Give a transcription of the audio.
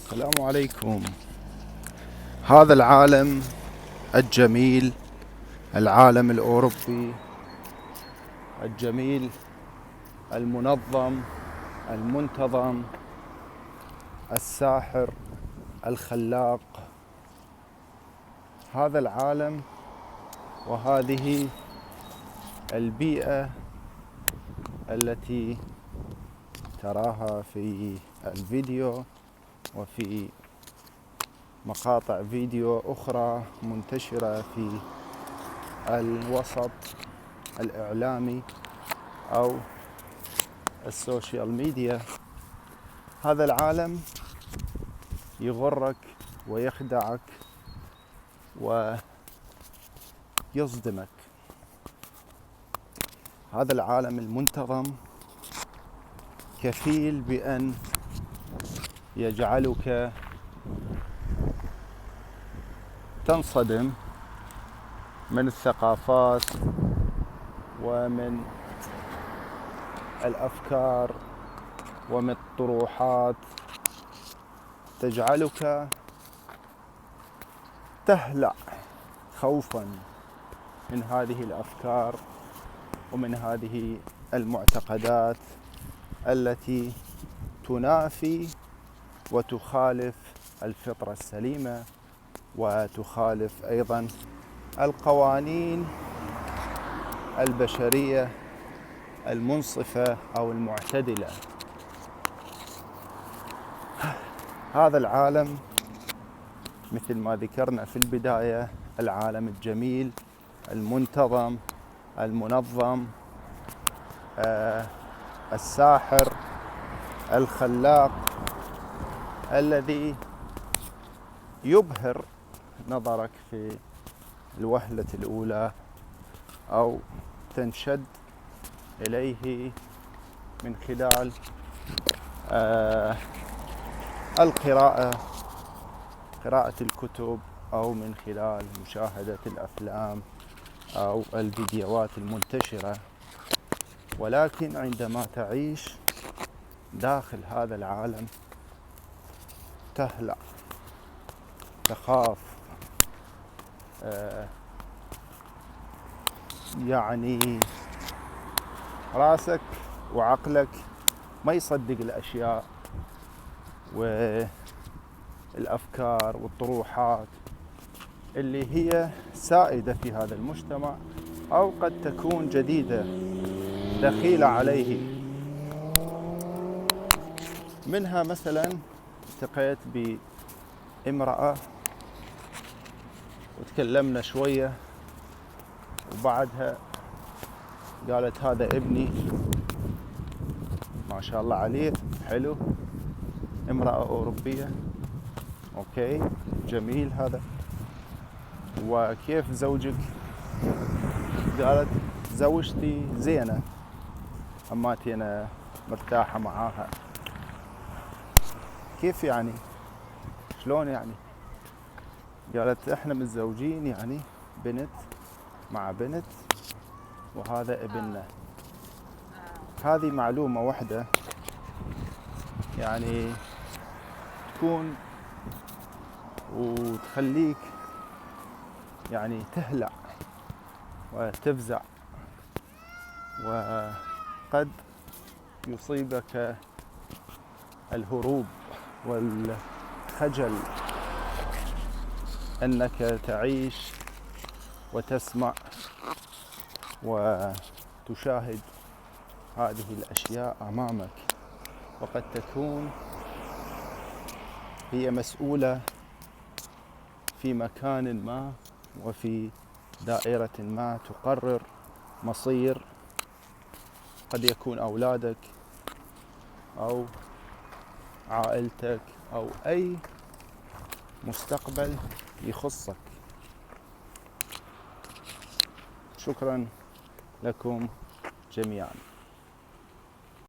السلام عليكم. هذا العالم الجميل، العالم الأوروبي الجميل المنظم المنتظم الساحر الخلاق، هذا العالم وهذه البيئة التي تراها في الفيديو وفي مقاطع فيديو أخرى منتشرة في الوسط الإعلامي أو السوشيال ميديا. هذا العالم يغرك ويخدعك ويصدمك. هذا العالم المنتظم كفيل بأن يجعلك تنصدم من الثقافات ومن الأفكار ومن الطروحات، تجعلك تهلع خوفا من هذه الأفكار ومن هذه المعتقدات التي تنافي وتخالف الفطرة السليمة وتخالف أيضا القوانين البشرية المنصفة أو المعتدلة. هذا العالم مثل ما ذكرنا في البداية العالم الجميل المنتظم المنظم الساحر الخلاق الذي يبهر نظرك في الوهلة الأولى أو تنشد إليه من خلال قراءة الكتب أو من خلال مشاهدة الأفلام أو الفيديوهات المنتشرة. ولكن عندما تعيش داخل هذا العالم تهلع، تخاف، يعني راسك وعقلك ما يصدق الأشياء والأفكار والطروحات اللي هي سائدة في هذا المجتمع أو قد تكون جديدة دخيلة عليه. منها مثلا التقيت بامرأة وتكلمنا شوية، وبعدها قالت هذا ابني ما شاء الله عليه حلو، امرأة أوروبية، أوكي جميل هذا، وكيف زوجك؟ قالت زوجتي زينة، أماتي أنا مرتاحة معاها. كيف يعني؟ شلون يعني؟ قالت احنا متزوجين يعني بنت مع بنت وهذا ابننا. هذه معلومة واحدة يعني تكون وتخليك يعني تهلع وتفزع، وقد يصيبك الهروب والخجل أنك تعيش وتسمع وتشاهد هذه الأشياء أمامك، وقد تكون هي مسؤولة في مكان ما وفي دائرة ما تقرر مصير قد يكون أولادك أو عائلتك أو أي مستقبل يخصك. شكرا لكم جميعا.